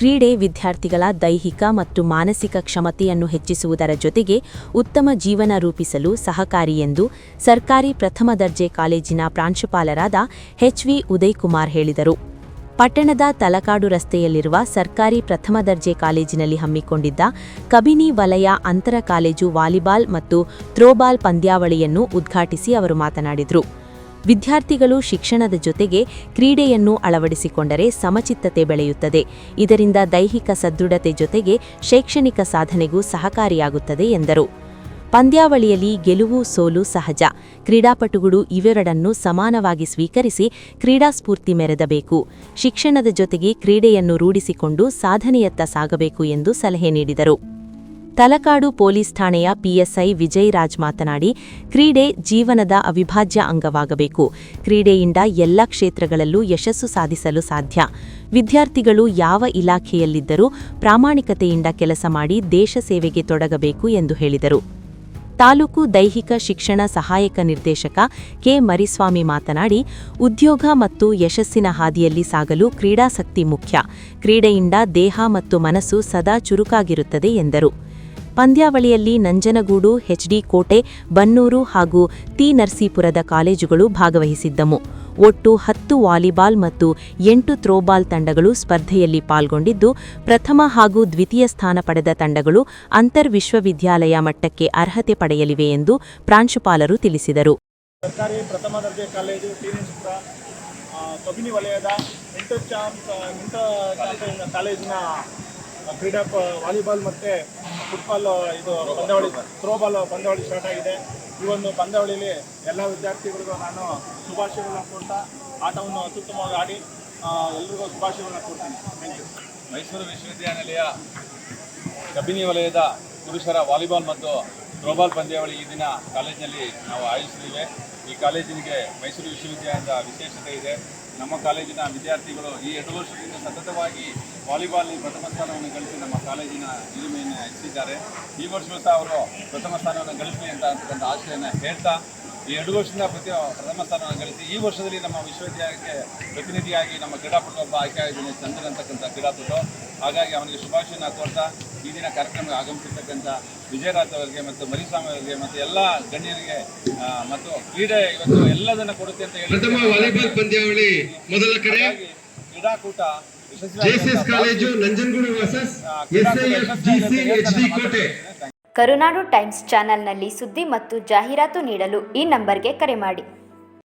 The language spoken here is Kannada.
ಕ್ರೀಡೆ ವಿದ್ಯಾರ್ಥಿಗಳ ದೈಹಿಕ ಮತ್ತು ಮಾನಸಿಕ ಕ್ಷಮತೆಯನ್ನು ಹೆಚ್ಚಿಸುವುದರ ಜೊತೆಗೆ ಉತ್ತಮ ಜೀವನ ರೂಪಿಸಲು ಸಹಕಾರಿ ಎಂದು ಸರ್ಕಾರಿ ಪ್ರಥಮ ದರ್ಜೆ ಕಾಲೇಜಿನ ಪ್ರಾಂಶುಪಾಲರಾದ ಎಚ್.ವಿ. ಉದಯಕುಮಾರ್ ಹೇಳಿದರು. ಪಟ್ಟಣದ ತಲಕಾಡು ರಸ್ತೆಯಲ್ಲಿರುವ ಸರ್ಕಾರಿ ಪ್ರಥಮ ದರ್ಜೆ ಕಾಲೇಜಿನಲ್ಲಿ ಹಮ್ಮಿಕೊಂಡಿದ್ದ ಕಬಿನಿ ವಲಯ ಅಂತರ ಕಾಲೇಜು ವಾಲಿಬಾಲ್ ಮತ್ತು ಥ್ರೋಬಾಲ್ ಪಂದ್ಯಾವಳಿಯನ್ನು ಉದ್ಘಾಟಿಸಿ ಅವರು ಮಾತನಾಡಿದರು. ವಿದ್ಯಾರ್ಥಿಗಳು ಶಿಕ್ಷಣದ ಜೊತೆಗೆ ಕ್ರೀಡೆಯನ್ನು ಅಳವಡಿಸಿಕೊಂಡರೆ ಸಮಚಿತ್ತತೆ ಬೆಳೆಯುತ್ತದೆ. ಇದರಿಂದ ದೈಹಿಕ ಸದೃಢತೆ ಜೊತೆಗೆ ಶೈಕ್ಷಣಿಕ ಸಾಧನೆಗೂ ಸಹಕಾರಿಯಾಗುತ್ತದೆ ಎಂದರು. ಪಂದ್ಯಾವಳಿಯಲ್ಲಿ ಗೆಲುವು ಸೋಲು ಸಹಜ. ಕ್ರೀಡಾಪಟುಗಳು ಇವೆರಡನ್ನೂ ಸಮಾನವಾಗಿ ಸ್ವೀಕರಿಸಿ ಕ್ರೀಡಾಸ್ಫೂರ್ತಿ ಮೆರೆದಬೇಕು. ಶಿಕ್ಷಣದ ಜೊತೆಗೆ ಕ್ರೀಡೆಯನ್ನು ರೂಢಿಸಿಕೊಂಡು ಸಾಧನೆಯತ್ತ ಸಾಗಬೇಕು ಎಂದು ಸಲಹೆ ನೀಡಿದರು. ತಲಕಾಡು ಪೊಲೀಸ್ ಠಾಣೆಯ ಪಿಎಸ್ಐ ವಿಜಯ್ ರಾಜ್ ಮಾತನಾಡಿ, ಕ್ರೀಡೆ ಜೀವನದ ಅವಿಭಾಜ್ಯ ಅಂಗವಾಗಬೇಕು. ಕ್ರೀಡೆಯಿಂದ ಎಲ್ಲ ಕ್ಷೇತ್ರಗಳಲ್ಲೂ ಯಶಸ್ಸು ಸಾಧಿಸಲು ಸಾಧ್ಯ. ವಿದ್ಯಾರ್ಥಿಗಳು ಯಾವ ಇಲಾಖೆಯಲ್ಲಿದ್ದರೂ ಪ್ರಾಮಾಣಿಕತೆಯಿಂದ ಕೆಲಸ ಮಾಡಿ ದೇಶ ಸೇವೆಗೆ ತೊಡಗಬೇಕು ಎಂದು ಹೇಳಿದರು. ತಾಲೂಕು ದೈಹಿಕ ಶಿಕ್ಷಣ ಸಹಾಯಕ ನಿರ್ದೇಶಕ ಕೆ. ಮರಿಸ್ವಾಮಿ ಮಾತನಾಡಿ, ಉದ್ಯೋಗ ಮತ್ತು ಯಶಸ್ಸಿನ ಹಾದಿಯಲ್ಲಿ ಸಾಗಲು ಕ್ರೀಡಾಸಕ್ತಿ ಮುಖ್ಯ. ಕ್ರೀಡೆಯಿಂದ ದೇಹ ಮತ್ತು ಮನಸ್ಸು ಸದಾ ಚುರುಕಾಗಿರುತ್ತದೆ ಎಂದರು. ಪಂದ್ಯಾವಳಿಯಲ್ಲಿ ನಂಜನಗೂಡು, ಎಚ್.ಡಿ. ಕೋಟೆ, ಬನ್ನೂರು ಹಾಗೂ ತಿ. ನರಸೀಪುರದ ಕಾಲೇಜುಗಳು ಭಾಗವಹಿಸಿದ್ದವು. ಒಟ್ಟು 10 ವಾಲಿಬಾಲ್ ಮತ್ತು 8 ಥ್ರೋಬಾಲ್ ತಂಡಗಳು ಸ್ಪರ್ಧೆಯಲ್ಲಿ ಪಾಲ್ಗೊಂಡಿದ್ದು, ಪ್ರಥಮ ಹಾಗೂ ದ್ವಿತೀಯ ಸ್ಥಾನ ಪಡೆದ ತಂಡಗಳು ಅಂತರ್ ವಿಶ್ವವಿದ್ಯಾಲಯ ಮಟ್ಟಕ್ಕೆ ಅರ್ಹತೆ ಪಡೆಯಲಿವೆ ಎಂದು ಪ್ರಾಂಶುಪಾಲರು ತಿಳಿಸಿದರು. ಸರ್ಕಾರಿ ಪ್ರಥಮ ದರ್ಜೆ ಕಾಲೇಜು ಟಿ. ನರಸೀಪುರ ಕಬಿನಿ ವಲಯದ ಕಾಲೇಜಿನ ಕ್ರೀಡಾ ವಾಲಿಬಾಲ್ ಮತ್ತು ಫುಟ್ಬಾಲ್ ಪಂದ್ಯಾವಳಿ ಥ್ರೋಬಾಲ್ ಪಂದ್ಯಾವಳಿ ಸ್ಟಾರ್ಟ್ ಆಗಿದೆ. ಈ ಒಂದು ಪಂದ್ಯಾವಳಿಯಲ್ಲಿ ಎಲ್ಲ ವಿದ್ಯಾರ್ಥಿಗಳಿಗೂ ನಾನು ಶುಭಾಶಯಗಳನ್ನ ಕೊಡ್ತಾ ಆಟವನ್ನು ಅತ್ಯುತ್ತಮವಾಗಿ ಆಡಿ ಎಲ್ರಿಗೂ ಶುಭಾಶಯಗಳನ್ನ ಕೊಡ್ತೀನಿ. Thank you. ಮೈಸೂರು ವಿಶ್ವವಿದ್ಯಾನಿಲಯ ಕಬಿನಿ ವಲಯದ ಪುರುಷರ ವಾಲಿಬಾಲ್ ಮತ್ತು ಥ್ರೋಬಾಲ್ ಪಂದ್ಯಾವಳಿ ಈ ದಿನ ಕಾಲೇಜಿನಲ್ಲಿ ನಾವು ಆಯೋಜಿಸಿದ್ದೇವೆ. ಈ ಕಾಲೇಜಿನಿಗೆ ಮೈಸೂರು ವಿಶ್ವವಿದ್ಯಾಲಯದ ವಿಶೇಷತೆ ಇದೆ. ನಮ್ಮ ಕಾಲೇಜಿನ ವಿದ್ಯಾರ್ಥಿಗಳು ಈ 2 ವರ್ಷದಿಂದ ಸತತವಾಗಿ ವಾಲಿಬಾಲ್ನಲ್ಲಿ ಪ್ರಥಮ ಸ್ಥಾನವನ್ನು ಗಳಿಸಿ ನಮ್ಮ ಕಾಲೇಜಿನ ಹಿರಿಮೆಯನ್ನು ಹೆಚ್ಚಿದ್ದಾರೆ. ಈ ವರ್ಷವೂ ಸಹ ಅವರು ಪ್ರಥಮ ಸ್ಥಾನವನ್ನು ಗಳಿಸಲಿ ಅಂತಕ್ಕಂಥ ಆಶೆಯನ್ನು ಹೇಳ್ತಾ, ಈ 2 ವರ್ಷದಿಂದ ಪ್ರಥಮ ಸ್ಥಾನವನ್ನು ಗಳಿಸಿ ಈ ವರ್ಷದಲ್ಲಿ ನಮ್ಮ ವಿಶ್ವವಿದ್ಯಾಲಯಕ್ಕೆ ಪ್ರತಿನಿಧಿಯಾಗಿ ನಮ್ಮ ಕ್ರೀಡಾಪಟು ಒಬ್ಬ ಆಯ್ಕೆಯಾಗಿದ್ದಾನೆ, ಚಂದನ್ ಅಂತಕ್ಕಂಥ ಕ್ರೀಡಾಪಟು. ಹಾಗಾಗಿ ಅವನಿಗೆ ಶುಭಾಶಯನ ಕೋರ್ತಾ ಈ ದಿನ ಕಾರ್ಯಕ್ರಮಕ್ಕೆ ಆಗಮಿಸಿರ್ತಕ್ಕಂಥ ವಿಜಯರಾಜ್ ಅವರಿಗೆ ಮತ್ತು ಮರಿಸ್ವಾಮಿ ಅವರಿಗೆ ಮತ್ತು ಎಲ್ಲ ಗಣ್ಯರಿಗೆ ಮತ್ತು ಕ್ರೀಡೆ ಇವತ್ತು ಎಲ್ಲದನ್ನು ಕೊಡುತ್ತೆ ಅಂತ ಹೇಳಿ ಕ್ರೀಡಾಕೂಟ ಕರುನಾಡು ಟೈಮ್ಸ್ ಚಾನೆಲ್ನಲ್ಲಿ ಸುದ್ದಿ ಮತ್ತು ಜಾಹೀರಾತು ನೀಡಲು ಈ ನಂಬರ್ಗೆ ಕರೆ ಮಾಡಿ.